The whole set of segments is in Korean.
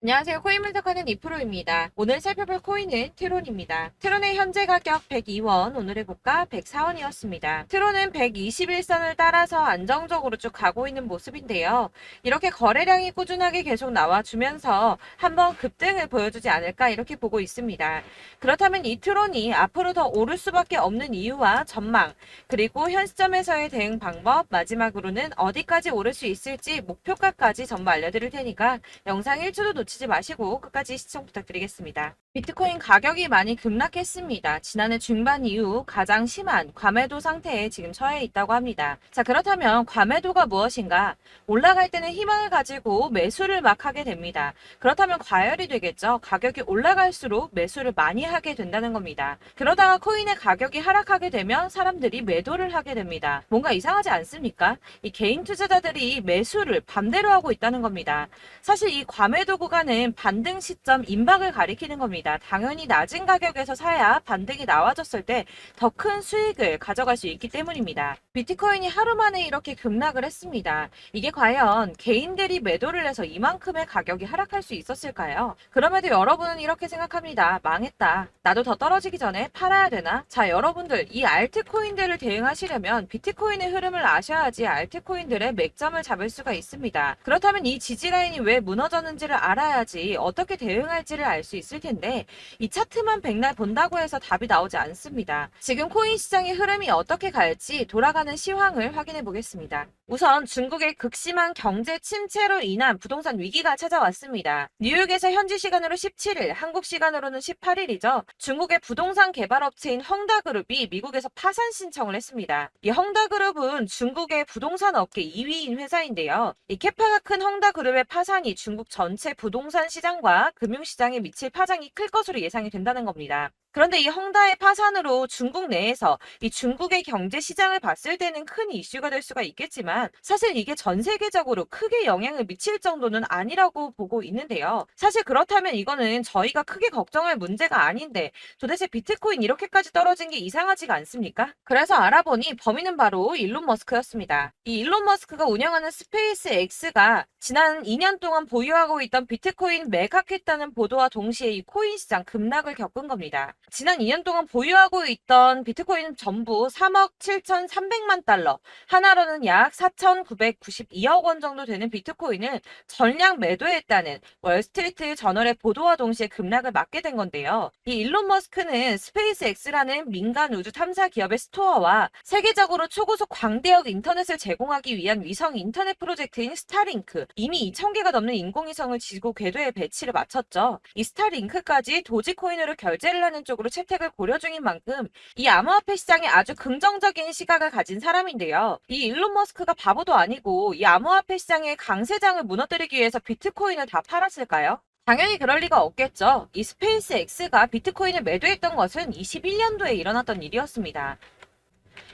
안녕하세요. 코인 분석하는 이프로입니다. 오늘 살펴볼 코인은 트론입니다. 트론의 현재 가격 102원, 오늘의 고가 104원이었습니다. 트론은 121선을 따라서 안정적으로 쭉 가고 있는 모습인데요. 이렇게 거래량이 꾸준하게 계속 나와주면서 한번 급등을 보여주지 않을까 이렇게 보고 있습니다. 그렇다면 이 트론이 앞으로 더 오를 수밖에 없는 이유와 전망, 그리고 현 시점에서의 대응 방법, 마지막으로는 어디까지 오를 수 있을지 목표가까지 전부 알려드릴 테니까 영상 1초도 놓치지 마시고 끝까지 시청 부탁드리겠습니다. 비트코인 가격이 많이 급락했습니다. 지난해 중반 이후 가장 심한 과매도 상태에 지금 처해 있다고 합니다. 자, 그렇다면 과매도가 무엇인가? 올라갈 때는 희망을 가지고 매수를 막 하게 됩니다. 그렇다면 과열이 되겠죠. 가격이 올라갈수록 매수를 많이 하게 된다는 겁니다. 그러다가 코인의 가격이 하락하게 되면 사람들이 매도를 하게 됩니다. 뭔가 이상하지 않습니까? 이 개인 투자자들이 매수를 반대로 하고 있다는 겁니다. 사실 이 과매도 구간은 반등 시점 임박을 가리키는 겁니다. 당연히 낮은 가격에서 사야 반등이 나와줬을 때 더 큰 수익을 가져갈 수 있기 때문입니다. 비트코인이 하루 만에 이렇게 급락을 했습니다. 이게 과연 개인들이 매도를 해서 이만큼의 가격이 하락할 수 있었을까요? 그럼에도 여러분은 이렇게 생각합니다. 망했다. 나도 더 떨어지기 전에 팔아야 되나? 자, 여러분들 이 알트코인들을 대응하시려면 비트코인의 흐름을 아셔야지 알트코인들의 맥점을 잡을 수가 있습니다. 그렇다면 이 지지라인이 왜 무너졌는지를 알아야지 어떻게 대응할지를 알 수 있을 텐데 이 차트만 백날 본다고 해서 답이 나오지 않습니다. 지금 코인 시장의 흐름이 어떻게 갈지 돌아가는 시황을 확인해 보겠습니다. 우선 중국의 극심한 경제 침체로 인한 부동산 위기가 찾아왔습니다. 뉴욕에서 현지 시간으로 17일, 한국 시간으로는 18일이죠. 중국의 부동산 개발업체인 헝다그룹이 미국에서 파산 신청을 했습니다. 이 헝다그룹은 중국의 부동산 업계 2위인 회사인데요. 이 캐파가 큰 헝다그룹의 파산이 중국 전체 부동산 시장과 금융시장에 미칠 파장이 클 것으로 예상이 된다는 겁니다. 그런데 이 헝다의 파산으로 중국 내에서 이 중국의 경제 시장을 봤을 때는 큰 이슈가 될 수가 있겠지만 사실 이게 전 세계적으로 크게 영향을 미칠 정도는 아니라고 보고 있는데요. 사실 그렇다면 이거는 저희가 크게 걱정할 문제가 아닌데 도대체 비트코인 이렇게까지 떨어진 게 이상하지가 않습니까? 그래서 알아보니 범인은 바로 일론 머스크였습니다. 이 일론 머스크가 운영하는 스페이스 X가 지난 2년 동안 보유하고 있던 비트코인 매각했다는 보도와 동시에 이 코인 시장 급락을 겪은 겁니다. 지난 2년 동안 보유하고 있던 비트코인은 전부 3억 7,300만 달러, 하나로는 약 4,992억 원 정도 되는 비트코인을 전량 매도했다는 월스트리트 저널의 보도와 동시에 급락을 맞게 된 건데요. 이 일론 머스크는 스페이스X라는 민간 우주 탐사 기업의 스토어와 세계적으로 초고속 광대역 인터넷을 제공하기 위한 위성 인터넷 프로젝트인 스타링크, 이미 2,000개가 넘는 인공위성을 지구 궤도에 배치를 마쳤죠. 이 스타링크까지 도지코인으로 결제를 하는 쪽으로 채택을 고려 중인 만큼 이 암호화폐 시장에 아주 긍정적인 시각을 가진 사람인데요. 이 일론 머스크가 바보도 아니고 이 암호화폐 시장의 강세장을 무너뜨리기 위해서 비트코인을 다 팔았을까요? 당연히 그럴 리가 없겠죠. 이 스페이스 X가 비트코인을 매도했던 것은 21년도에 일어났던 일이었습니다.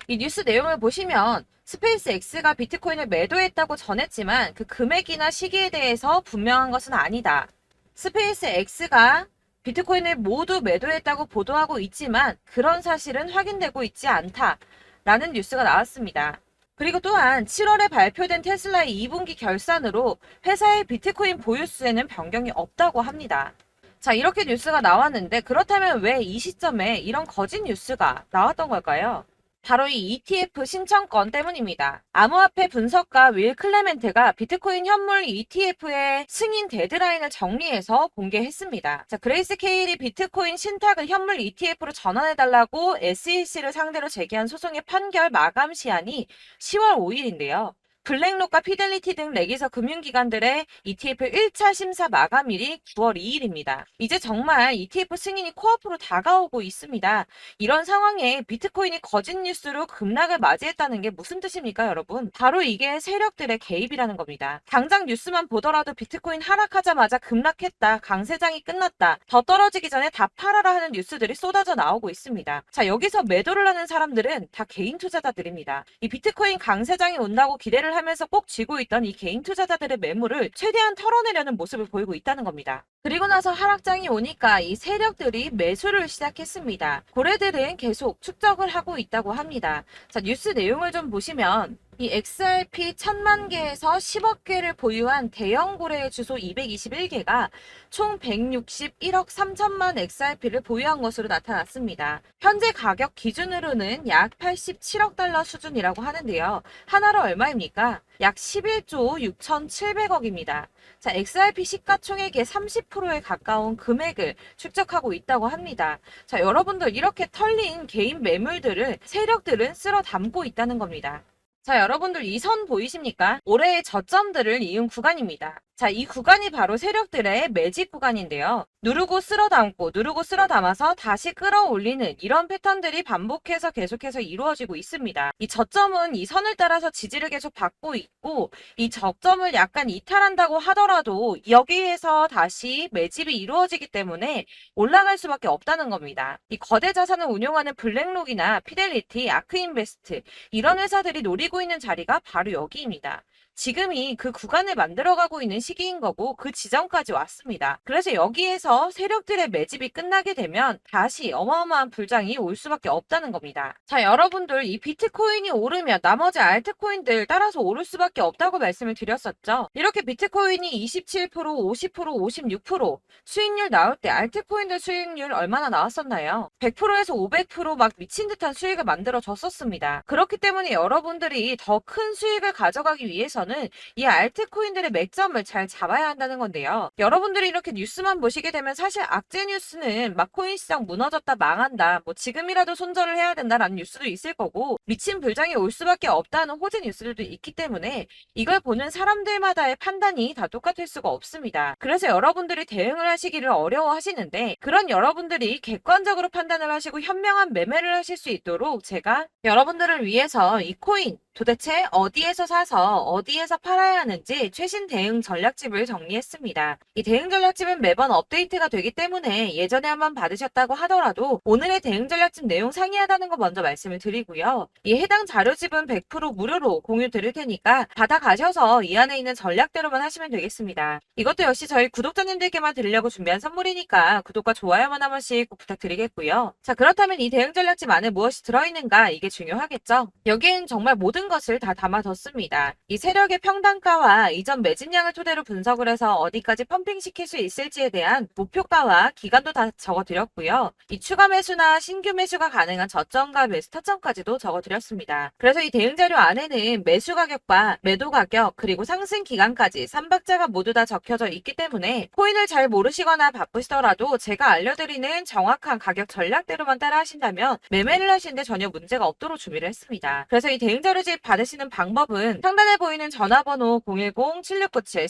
이 뉴스 내용을 보시면 스페이스 X가 비트코인을 매도했다고 전했지만 그 금액이나 시기에 대해서 분명한 것은 아니다. 스페이스 X가 비트코인을 모두 매도했다고 보도하고 있지만 그런 사실은 확인되고 있지 않다라는 뉴스가 나왔습니다. 그리고 또한 7월에 발표된 테슬라의 2분기 결산으로 회사의 비트코인 보유수에는 변경이 없다고 합니다. 자, 이렇게 뉴스가 나왔는데 그렇다면 왜 이 시점에 이런 거짓 뉴스가 나왔던 걸까요? 바로 이 ETF 신청권 때문입니다. 암호화폐 분석가 윌 클레멘트가 비트코인 현물 ETF의 승인 데드라인을 정리해서 공개했습니다. 자, 그레이스 케일이 비트코인 신탁을 현물 ETF로 전환해달라고 SEC를 상대로 제기한 소송의 판결 마감 시한이 10월 5일인데요. 블랙록과 피델리티 등 레기서 금융기관들의 ETF 1차 심사 마감일이 9월 2일입니다. 이제 정말 ETF 승인이 코앞으로 다가오고 있습니다. 이런 상황에 비트코인이 거짓 뉴스로 급락을 맞이했다는 게 무슨 뜻입니까, 여러분? 바로 이게 세력들의 개입이라는 겁니다. 당장 뉴스만 보더라도 비트코인 하락하자마자 급락했다, 강세장이 끝났다, 더 떨어지기 전에 다 팔아라 하는 뉴스들이 쏟아져 나오고 있습니다. 자, 여기서 매도를 하는 사람들은 다 개인 투자자들입니다. 이 비트코인 강세장이 온다고 기대를 하면서 꼭 쥐고 있던 이 개인 투자자들의 매물을 최대한 털어내려는 모습을 보이고 있다는 겁니다. 그리고 나서 하락장이 오니까 이 세력들이 매수를 시작했습니다. 고래들은 계속 축적을 하고 있다고 합니다. 자, 뉴스 내용을 좀 보시면 이 XRP 1000만 개에서 10억 개를 보유한 대형 고래의 주소 221개가 총 161억 3천만 XRP를 보유한 것으로 나타났습니다. 현재 가격 기준으로는 약 87억 달러 수준이라고 하는데요. 하나로 얼마입니까? 약 11조 6,700억입니다. 자, XRP 시가총액의 30%에 가까운 금액을 축적하고 있다고 합니다. 자, 여러분들 이렇게 털린 개인 매물들을 세력들은 쓸어 담고 있다는 겁니다. 자, 여러분들 이 선 보이십니까? 올해의 저점들을 이은 구간입니다. 자, 이 구간이 바로 세력들의 매집 구간인데요. 누르고 쓸어 담고 누르고 쓸어 담아서 다시 끌어올리는 이런 패턴들이 반복해서 계속해서 이루어지고 있습니다. 이 저점은 이 선을 따라서 지지를 계속 받고 있고 이 저점을 약간 이탈한다고 하더라도 여기에서 다시 매집이 이루어지기 때문에 올라갈 수밖에 없다는 겁니다. 이 거대 자산을 운용하는 블랙록이나 피델리티, 아크인베스트 이런 회사들이 노리고 있는 자리가 바로 여기입니다. 지금이 그 구간을 만들어가고 있는 시기인 거고 그 지점까지 왔습니다. 그래서 여기에서 세력들의 매집이 끝나게 되면 다시 어마어마한 불장이 올 수밖에 없다는 겁니다. 자, 여러분들 이 비트코인이 오르면 나머지 알트코인들 따라서 오를 수밖에 없다고 말씀을 드렸었죠. 이렇게 비트코인이 27%, 50%, 56% 수익률 나올 때 알트코인들 수익률 얼마나 나왔었나요? 100%에서 500%막 미친 듯한 수익을 만들어 줬었습니다. 그렇기 때문에 여러분들이 더 큰 수익을 가져가기 위해서 이 알트코인들의 맥점을 잘 잡아야 한다는 건데요. 여러분들이 이렇게 뉴스만 보시게 되면 사실 악재 뉴스는 막 코인 시장 무너졌다 망한다 뭐 지금이라도 손절을 해야 된다라는 뉴스도 있을 거고 미친 불장이 올 수밖에 없다는 호재 뉴스들도 있기 때문에 이걸 보는 사람들마다의 판단이 다 똑같을 수가 없습니다. 그래서 여러분들이 대응을 하시기를 어려워하시는데 그런 여러분들이 객관적으로 판단을 하시고 현명한 매매를 하실 수 있도록 제가 여러분들을 위해서 이 코인 도대체 어디에서 사서 어디에서 팔아야 하는지 최신 대응 전략집을 정리했습니다. 이 대응 전략집은 매번 업데이트가 되기 때문에 예전에 한번 받으셨다고 하더라도 오늘의 대응 전략집 내용 상이하다는 거 먼저 말씀을 드리고요. 이 해당 자료집은 100% 무료로 공유 드릴 테니까 받아가셔서 이 안에 있는 전략대로만 하시면 되겠습니다. 이것도 역시 저희 구독자님들께만 드리려고 준비한 선물이니까 구독과 좋아요만 한 번씩 꼭 부탁드리겠고요. 자, 그렇다면 이 대응 전략집 안에 무엇이 들어있는가 이게 중요하겠죠? 여기엔 정말 모든 것을 다 담아뒀습니다. 이 세력의 평단가와 이전 매집량을 토대로 분석을 해서 어디까지 펌핑시킬 수 있을지에 대한 목표가와 기간도 다 적어드렸고요. 이 추가 매수나 신규 매수가 가능한 저점과 매수 타점까지도 적어드렸습니다. 그래서 이 대응 자료 안에는 매수 가격과 매도 가격 그리고 상승 기간까지 3박자가 모두 다 적혀져 있기 때문에 코인을 잘 모르시거나 바쁘시더라도 제가 알려드리는 정확한 가격 전략대로만 따라 하신다면 매매를 하시는데 전혀 문제가 없도록 준비를 했습니다. 그래서 이 대응 자료집 받으시는 방법은 상단에 보이는 전화번호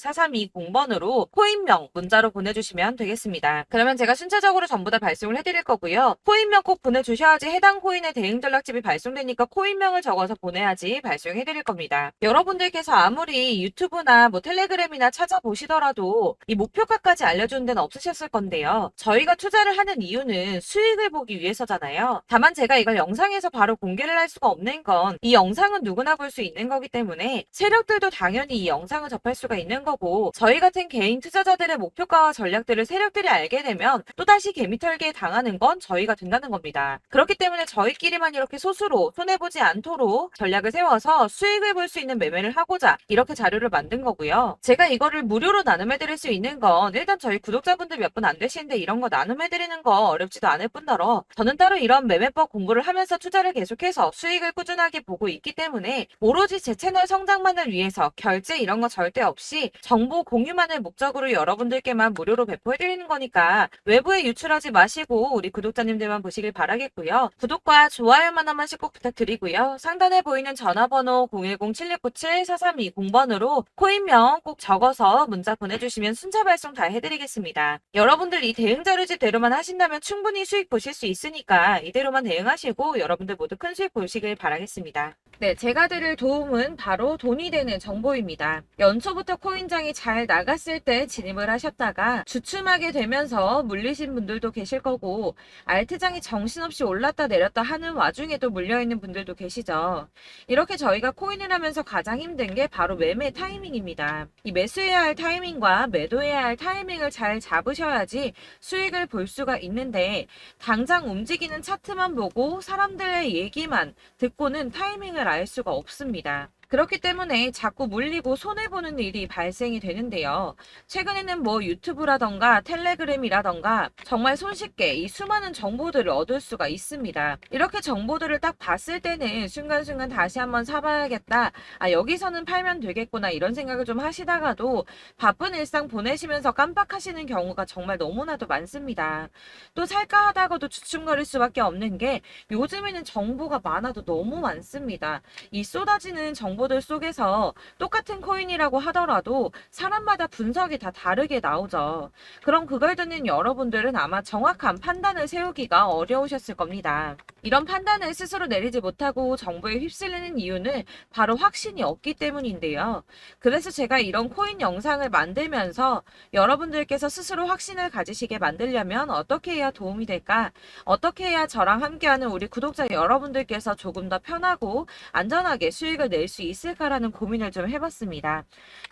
010-7697-4320번으로 코인명 문자로 보내주시면 되겠습니다. 그러면 제가 순차적으로 전부 다 발송을 해드릴 거고요. 코인명 꼭 보내주셔야지 해당 코인의 대응 전략집이 발송되니까 코인명을 적어서 보내야지 발송해드릴 겁니다. 여러분들께서 아무리 유튜브나 뭐 텔레그램이나 찾아보시더라도 이 목표가까지 알려주는 데는 없으셨을 건데요. 저희가 투자를 하는 이유는 수익을 보기 위해서잖아요. 다만 제가 이걸 영상에서 바로 공개를 할 수가 없는 건 이 영상은 누구나 볼 수 있는 거기 때문에 세력들도 당연히 이 영상을 접할 수가 있는 거고 저희 같은 개인 투자자들의 목표가와 전략들을 세력들이 알게 되면 또다시 개미털기에 당하는 건 저희가 된다는 겁니다. 그렇기 때문에 저희끼리만 이렇게 소수로 손해보지 않도록 전략을 세워서 수익을 볼 수 있는 매매를 하고자 이렇게 자료를 만든 거고요. 제가 이거를 무료로 나눔해드릴 수 있는 건 일단 저희 구독자분들 몇 분 안 되시는데 이런 거 나눔해드리는 거 어렵지도 않을 뿐더러 저는 따로 이런 매매법 공부를 하면서 투자를 계속해서 수익을 꾸준하게 보고 있기 때문에 오로지 제 채널 성장만을 위해서 결제 이런 거 절대 없이 정보 공유만을 목적으로 여러분들께만 무료로 배포해드리는 거니까 외부에 유출하지 마시고 우리 구독자님들만 보시길 바라겠고요. 구독과 좋아요만 한 번씩 꼭 부탁드리고요. 상단에 보이는 전화번호 010-7697-4320번으로 코인명 꼭 적어서 문자 보내주시면 순차 발송 다 해드리겠습니다. 여러분들 이 대응 자료집대로만 하신다면 충분히 수익 보실 수 있으니까 이대로만 대응하시고 여러분들 모두 큰 수익 보시길 바라겠습니다. 네, 제가 드릴 도움은 바로 돈이 되는 정보입니다. 연초부터 코인장이 잘 나갔을 때 진입을 하셨다가 주춤하게 되면서 물리신 분들도 계실 거고 알트장이 정신없이 올랐다 내렸다 하는 와중에도 물려있는 분들도 계시죠. 이렇게 저희가 코인을 하면서 가장 힘든 게 바로 매매 타이밍입니다. 이 매수해야 할 타이밍과 매도해야 할 타이밍을 잘 잡으셔야지 수익을 볼 수가 있는데 당장 움직이는 차트만 보고 사람들의 얘기만 듣고는 타이밍을 알 수가 없습니다. 그렇기 때문에 자꾸 물리고 손해보는 일이 발생이 되는데요. 최근에는 뭐 유튜브라던가 텔레그램이라던가 정말 손쉽게 이 수많은 정보들을 얻을 수가 있습니다. 이렇게 정보들을 딱 봤을 때는 순간순간 다시 한번 사봐야겠다. 아, 여기서는 팔면 되겠구나. 이런 생각을 좀 하시다가도 바쁜 일상 보내시면서 깜빡하시는 경우가 정말 너무나도 많습니다. 또 살까 하다가도 주춤거릴 수밖에 없는 게 요즘에는 정보가 많아도 너무 많습니다. 이 쏟아지는 정보들 속에서 똑같은 코인이라고 하더라도 사람마다 분석이 다 다르게 나오죠. 그럼 그걸 듣는 여러분들은 아마 정확한 판단을 세우기가 어려우셨을 겁니다. 이런 판단을 스스로 내리지 못하고 정보에 휩쓸리는 이유는 바로 확신이 없기 때문인데요. 그래서 제가 이런 코인 영상을 만들면서 여러분들께서 스스로 확신을 가지시게 만들려면 어떻게 해야 도움이 될까? 어떻게 해야 저랑 함께하는 우리 구독자 여러분들께서 조금 더 편하고 안전하게 수익을 낼 수 있을까라는 고민을 좀 해봤습니다.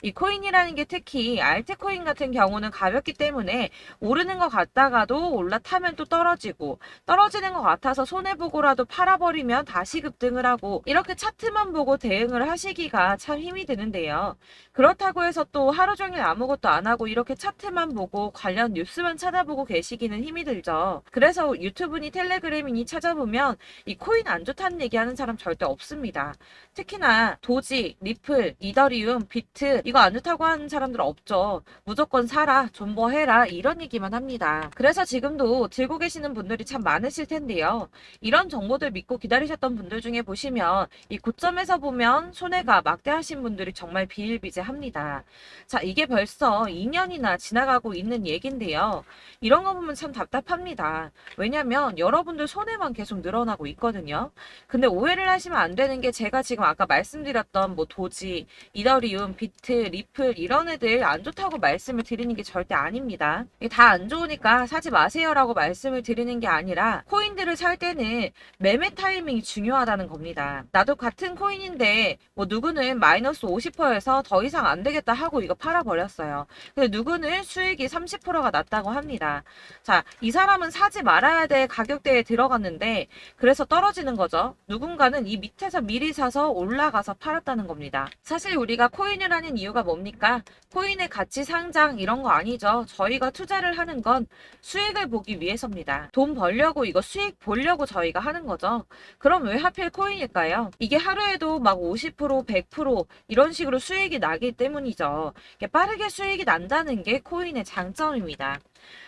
이 코인이라는 게 특히 알트코인 같은 경우는 가볍기 때문에 오르는 것 같다가도 올라타면 또 떨어지고 떨어지는 것 같아서 손해보고라도 팔아버리면 다시 급등을 하고 이렇게 차트만 보고 대응을 하시기가 참 힘이 드는데요. 그렇다고 해서 또 하루 종일 아무것도 안 하고 이렇게 차트만 보고 관련 뉴스만 찾아보고 계시기는 힘이 들죠. 그래서 유튜브니 텔레그램이니 찾아보면 이 코인 안 좋다는 얘기하는 사람 절대 없습니다. 특히나 도지, 리플, 이더리움, 비트 이거 안 좋다고 하는 사람들 없죠. 무조건 사라, 존버해라 이런 얘기만 합니다. 그래서 지금도 들고 계시는 분들이 참 많으실 텐데요. 이런 정보들 믿고 기다리셨던 분들 중에 보시면 이 고점에서 보면 손해가 막대하신 분들이 정말 비일비재합니다. 자, 이게 벌써 2년이나 지나가고 있는 얘긴데요. 이런 거 보면 참 답답합니다. 왜냐면 여러분들 손해만 계속 늘어나고 있거든요. 근데 오해를 하시면 안 되는 게 제가 지금 아까 말씀드렸던 뭐 도지, 이더리움, 비트, 리플 이런 애들 안 좋다고 말씀을 드리는 게 절대 아닙니다. 다 안 좋으니까 사지 마세요라고 말씀을 드리는 게 아니라 코인들을 살 때는 매매 타이밍이 중요하다는 겁니다. 나도 같은 코인인데 뭐 누구는 마이너스 50%에서 더 이상 안 되겠다 하고 이거 팔아버렸어요. 근데 누구는 수익이 30%가 났다고 합니다. 자, 이 사람은 사지 말아야 될 가격대에 들어갔는데 그래서 떨어지는 거죠. 누군가는 이 밑에서 미리 사서 올라가서 팔았다는 겁니다. 사실 우리가 코인을 하는 이유가 뭡니까? 코인의 가치 상장 이런 거 아니죠. 저희가 투자를 하는 건 수익을 보기 위해서입니다. 돈 벌려고 이거 수익 보려고 저희가 하는 거죠. 그럼 왜 하필 코인일까요? 이게 하루에도 막 50%, 100% 이런 식으로 수익이 나기 때문이죠. 빠르게 수익이 난다는 게 코인의 장점입니다.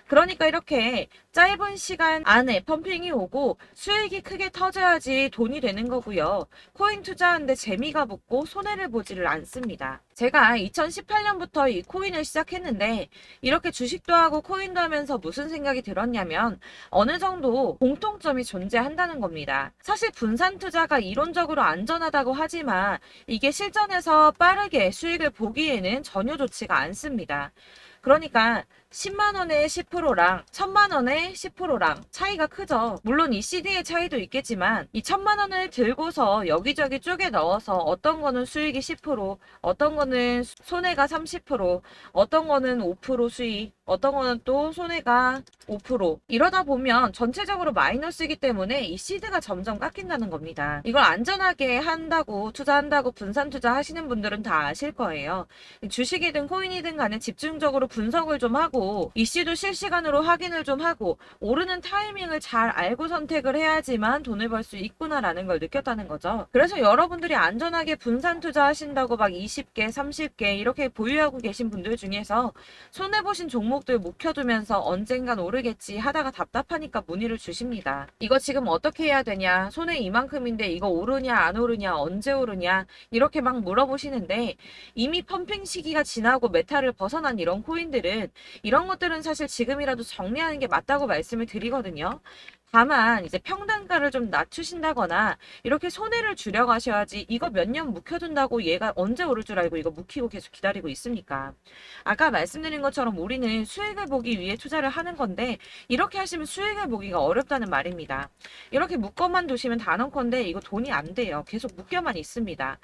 그러니까 이렇게 짧은 시간 안에 펌핑이 오고 수익이 크게 터져야지 돈이 되는 거고요. 코인 투자하는데 재미가 붙고 손해를 보지를 않습니다. 제가 2018년부터 이 코인을 시작했는데 이렇게 주식도 하고 코인도 하면서 무슨 생각이 들었냐면 어느 정도 공통점이 존재한다는 겁니다. 사실 분산 투자가 이론적으로 안전하다고 하지만 이게 실전에서 빠르게 수익을 보기에는 전혀 좋지가 않습니다. 그러니까 10만 원의 10%랑 1000만 원의 10%랑 차이가 크죠. 물론 이 CD의 차이도 있겠지만 이 1000만 원을 들고서 여기저기 쪼개 넣어서 어떤 거는 수익이 10%, 어떤 거는 손해가 30%, 어떤 거는 5% 수익, 어떤 거는 또 손해가 5% 이러다 보면 전체적으로 마이너스이기 때문에 이 시드가 점점 깎인다는 겁니다. 이걸 안전하게 한다고 투자한다고 분산 투자하시는 분들은 다 아실 거예요. 주식이든 코인이든 간에 집중적으로 분석을 좀 하고 이슈도 실시간으로 확인을 좀 하고 오르는 타이밍을 잘 알고 선택을 해야지만 돈을 벌 수 있구나라는 걸 느꼈다는 거죠. 그래서 여러분들이 안전하게 분산 투자하신다고 막 20개, 30개 이렇게 보유하고 계신 분들 중에서 손해보신 종목들 묵혀두면서 언젠간 오르겠지 하다가 답답하니까 문의를 주십니다. 이거 지금 어떻게 해야 되냐? 손해 이만큼인데 이거 오르냐 안 오르냐 언제 오르냐 이렇게 막 물어보시는데 이미 펌핑 시기가 지나고 메타를 벗어난 이런 코인들은 이런 것들은 사실 지금이라도 정리하는 게 맞다고 말씀을 드리거든요. 다만 이제 평단가를 좀 낮추신다거나 이렇게 손해를 줄여가셔야지 이거 몇 년 묵혀둔다고 얘가 언제 오를 줄 알고 이거 묵히고 계속 기다리고 있습니까? 아까 말씀드린 것처럼 우리는 수익을 보기 위해 투자를 하는 건데 이렇게 하시면 수익을 보기가 어렵다는 말입니다. 이렇게 묶어만 두시면 단언컨대 이거 돈이 안 돼요. 계속 묶여만 있습니다.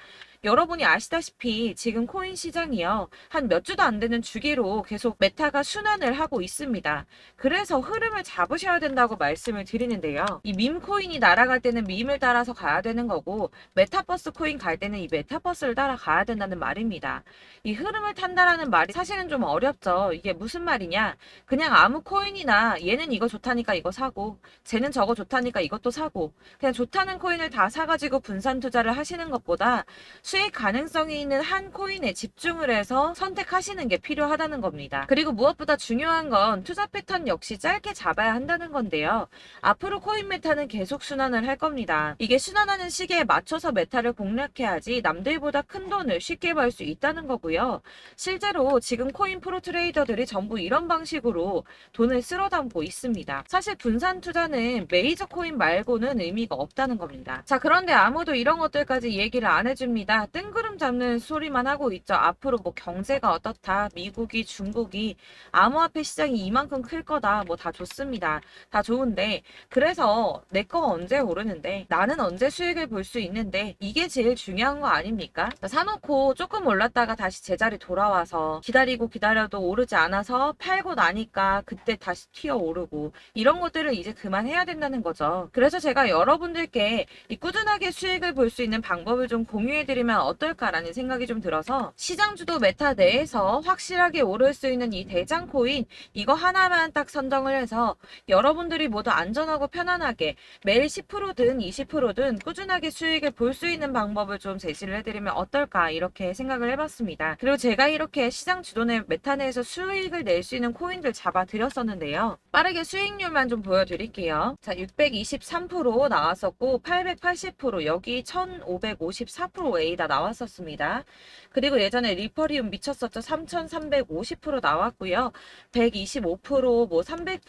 여러분이 아시다시피 지금 코인 시장이요. 한 몇 주도 안 되는 주기로 계속 메타가 순환을 하고 있습니다. 그래서 흐름을 잡으셔야 된다고 말씀을 드리는 드리는데요. 이 밈 코인이 날아갈 때는 밈을 따라서 가야 되는 거고, 메타버스 코인 갈 때는 이 메타버스를 따라가야 된다는 말입니다. 이 흐름을 탄다라는 말이 사실은 좀 어렵죠. 이게 무슨 말이냐? 그냥 아무 코인이나 얘는 이거 좋다니까 이거 사고, 쟤는 저거 좋다니까 이것도 사고, 그냥 좋다는 코인을 다 사가지고 분산 투자를 하시는 것보다 수익 가능성이 있는 한 코인에 집중을 해서 선택하시는 게 필요하다는 겁니다. 그리고 무엇보다 중요한 건 투자 패턴 역시 짧게 잡아야 한다는 건데요. 앞으로 코인 메타는 계속 순환을 할 겁니다. 이게 순환하는 시기에 맞춰서 메타를 공략해야지 남들보다 큰 돈을 쉽게 벌 수 있다는 거고요. 실제로 지금 코인 프로 트레이더들이 전부 이런 방식으로 돈을 쓸어 담고 있습니다. 사실 분산 투자는 메이저 코인 말고는 의미가 없다는 겁니다. 자, 그런데 아무도 이런 것들까지 얘기를 안 해줍니다. 뜬구름 잡는 소리만 하고 있죠. 앞으로 뭐 경제가 어떻다, 미국이, 중국이, 암호화폐 시장이 이만큼 클 거다, 뭐 다 좋습니다. 다 좋은데, 그래서 내 거 언제 오르는데, 나는 언제 수익을 볼 수 있는데, 이게 제일 중요한 거 아닙니까? 사놓고 조금 올랐다가 다시 제자리 돌아와서 기다리고 기다려도 오르지 않아서 팔고 나니까 그때 다시 튀어 오르고, 이런 것들을 이제 그만해야 된다는 거죠. 그래서 제가 여러분들께 이 꾸준하게 수익을 볼 수 있는 방법을 좀 공유해드리면 어떨까라는 생각이 좀 들어서, 시장 주도 메타 내에서 확실하게 오를 수 있는 이 대장 코인, 이거 하나만 딱 선정을 해서 여러분들이 모두 안전하고 편안하게 매일 10%든 20%든 꾸준하게 수익을 볼 수 있는 방법을 좀 제시를 해드리면 어떨까, 이렇게 생각을 해봤습니다. 그리고 제가 이렇게 시장 주도내 메타 내에서 수익을 낼 수 있는 코인들 잡아드렸었는데요. 빠르게 수익률만 좀 보여드릴게요. 자, 623% 나왔었고 880%, 여기 1554% A다 나왔었습니다. 그리고 예전에 리퍼리움 미쳤었죠. 3350% 나왔고요. 125%, 뭐 300%,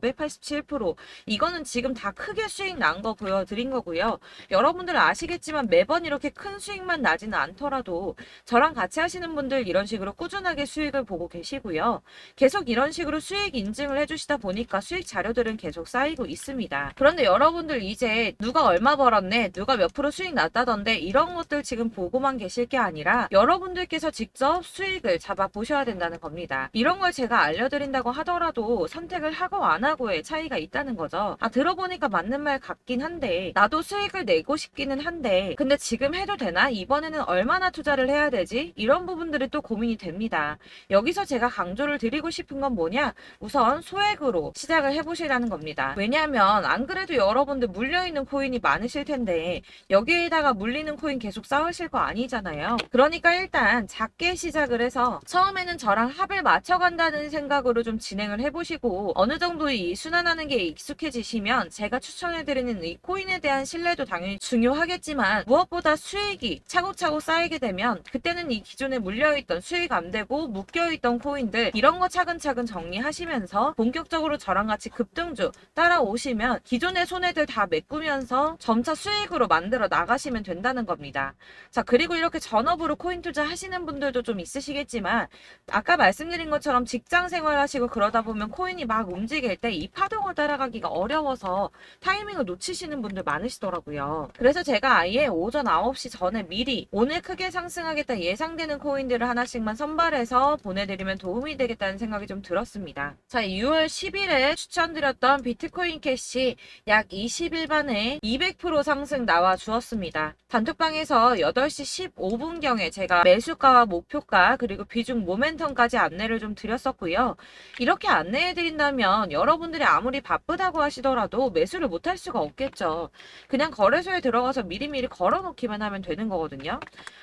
587%, 이거는 지금 다 크게 수익 난 거 보여드린 거고요. 여러분들은 아시겠지만 매번 이렇게 큰 수익만 나지는 않더라도 저랑 같이 하시는 분들 이런 식으로 꾸준하게 수익을 보고 계시고요. 계속 이런 식으로 수익 인증을 해주시다 보니까 수익 자료들은 계속 쌓이고 있습니다. 그런데 여러분들 이제 누가 얼마 벌었네, 누가 몇 프로 수익 났다던데, 이런 것들 지금 보고만 계실 게 아니라 여러분들께서 직접 수익을 잡아 보셔야 된다는 겁니다. 이런 걸 제가 알려드린다고 하더라도 선택을 하고 안 하고의 차이가 있다는 거죠. 들어보니까 맞는 말 같긴 한데, 나도 수익을 내고 싶기는 한데 근데 지금 해도 되나? 이번에는 얼마나 투자를 해야 되지? 이런 부분들이 또 고민이 됩니다. 여기서 제가 강조를 드리고 싶은 건 뭐냐? 우선 소액으로 시작을 해보시라는 겁니다. 왜냐하면 안 그래도 여러분들 물려있는 코인이 많으실 텐데 여기에다가 물리는 코인 계속 쌓으실 거 아니잖아요. 그러니까 일단 작게 시작을 해서 처음에는 저랑 합을 맞춰간다는 생각으로 좀 진행을 해보시고, 어느 정도 이 순환하는 게 익숙해지시면 제가 추천해드리는 이 코인에 대한 신뢰도 당연히 중요하겠지만, 무엇보다 수익이 차곡차곡 쌓이게 되면 그때는 이 기존에 물려있던 수익 안 되고 묶여있던 코인들, 이런 거 차근차근 정리하시면서 본격적으로 저랑 같이 급등주 따라오시면 기존의 손해들 다 메꾸면서 점차 수익으로 만들어 나가시면 된다는 겁니다. 자, 그리고 이렇게 전업으로 코인 투자 하시는 분들도 좀 있으시겠지만, 아까 말씀드린 것처럼 직장 생활하시고 그러다 보면 코인이 막 움직일 때 이 파동을 따라가기가 어려워서 타이밍을 놓치시는 분들 많으시더라고요. 그래서 제가 아예 오전 9시 전에 미리 오늘 크게 상승하겠다 예상되는 코인들을 하나씩만 선발해서 보내드리면 도움이 되겠다는 생각이 좀 들었습니다. 자, 6월 10일에 추천드렸던 비트코인 캐시 약 20일 만에 200% 상승 나와 주었습니다. 단톡방에서 8시 15분경에 제가 매수가와 목표가 그리고 비중 모멘텀까지 안내를 좀 드렸었고요. 이렇게 안내해드린다면 여러분들이 아무리 바쁘다고 하시더라도 매수를 못할 수가 없겠죠. 그냥 거래소에 들어가서 미리미리 걸어놓기만 하면 되는 거거든요.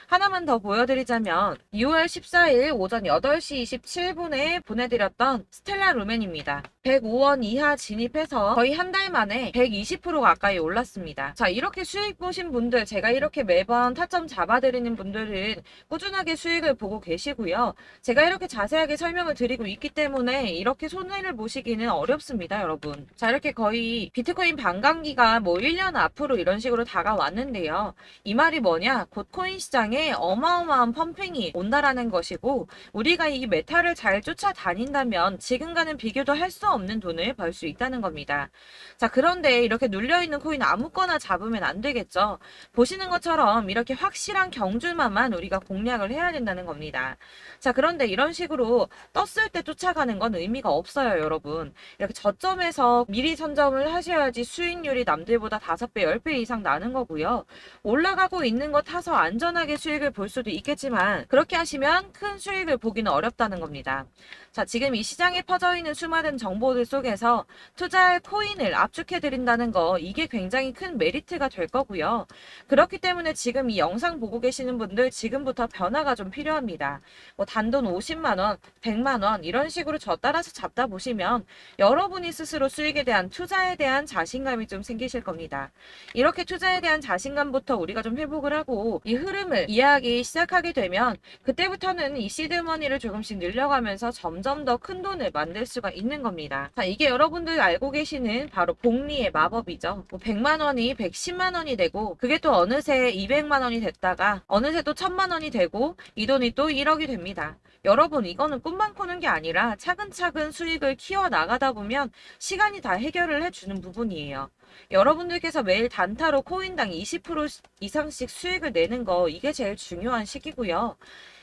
하나만 더 보여드리자면 6월 14일 오전 8시 27분에 보내드렸던 스텔라 루멘입니다. 105원 이하 진입해서 거의 한 달 만에 120% 가까이 올랐습니다. 자, 이렇게 수익 보신 분들, 제가 이렇게 매번 타점 잡아드리는 분들은 꾸준하게 수익을 보고 계시고요. 제가 이렇게 자세하게 설명을 드리고 있기 때문에 이렇게 손해를 보시기는 어렵습니다, 여러분. 자, 이렇게 거의 비트코인 반감기가 뭐 1년 앞으로 이런 식으로 다가왔는데요. 이 말이 뭐냐? 곧 코인 시장에 어마어마한 펌핑이 온다라는 것이고, 우리가 이 메타를 잘 쫓아다닌다면 지금과는 비교도 할 수 없는 돈을 벌 수 있다는 겁니다. 자, 그런데 이렇게 눌려있는 코인 아무거나 잡으면 안 되겠죠. 보시는 것처럼 이렇게 확실한 경주만만 우리가 공략을 해야 된다는 겁니다. 자, 그런데 이런 식으로 떴을 때 쫓아가는 건 의미가 없어요, 여러분. 이렇게 저점에서 미리 선점을 하셔야지 수익률이 남들보다 5배, 10배 이상 나는 거고요. 올라가고 있는 거 타서 안전하게 수익을 볼 수도 있겠지만 그렇게 하시면 큰 수익을 보기는 어렵다는 겁니다. 자, 지금 이 시장에 퍼져 있는 수많은 정보들 속에서 투자할 코인을 압축해 드린다는 거, 이게 굉장히 큰 메리트가 될 거고요. 그렇기 때문에 지금 이 영상 보고 계시는 분들 지금부터 변화가 좀 필요합니다. 뭐 단돈 50만 원, 100만 원 이런 식으로 저 따라서 잡다 보시면 여러분이 스스로 수익에 대한, 투자에 대한 자신감이 좀 생기실 겁니다. 이렇게 투자에 대한 자신감부터 우리가 좀 회복을 하고 이 흐름을 이해하기 시작하게 되면 그때부터는 이 시드머니를 조금씩 늘려가면서 점점 더 큰 돈을 만들 수가 있는 겁니다. 자, 이게 여러분들 알고 계시는 바로 복리의 마법이죠. 뭐 100만 원이 110만 원이 되고 그게 또 어느새 200만 원이 됐다가 어느새 또 1000만 원이 되고 이 돈이 또 1억이 됩니다. 여러분, 이거는 꿈만 꾸는 게 아니라 차근차근 수익을 키워 나가다 보면 시간이 다 해결을 해주는 부분이에요. 여러분들께서 매일 단타로 코인당 20% 이상씩 수익을 내는 거, 이게 제일 중요한 시기고요.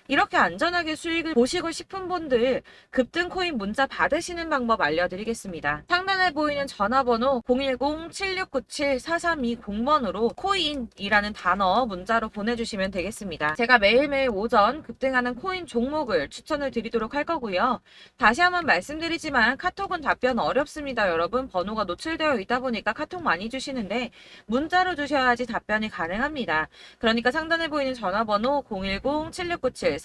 이렇게 안전하게 수익을 보시고 싶은 분들 급등 코인 문자 받으시는 방법 알려드리겠습니다. 상단에 보이는 전화번호 010-7697-4320번으로 코인이라는 단어 문자로 보내주시면 되겠습니다. 제가 매일매일 오전 급등하는 코인 종목을 추천을 드리도록 할 거고요. 다시 한번 말씀드리지만 카톡은 답변 어렵습니다. 여러분, 번호가 노출되어 있다 보니까 카톡 많이 주시는데 문자로 주셔야지 답변이 가능합니다. 그러니까 상단에 보이는 전화번호 010-7697-4320번으로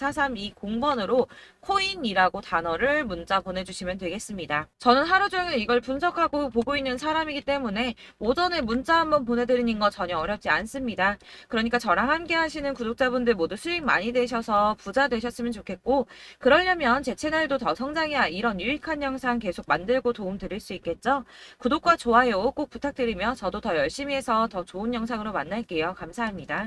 코인이라고 단어를 문자 보내주시면 되겠습니다. 저는 하루 종일 이걸 분석하고 보고 있는 사람이기 때문에 오전에 문자 한번 보내드리는 거 전혀 어렵지 않습니다. 그러니까 저랑 함께 하시는 구독자분들 모두 수익 많이 되셔서 부자 되셨으면 좋겠고, 그러려면 제 채널도 더 성장해야 이런 유익한 영상 계속 만들고 도움 드릴 수 있겠죠? 구독과 좋아요 꼭 부탁드리며 저도 더 열심히 해서 더 좋은 영상으로 만날게요. 감사합니다.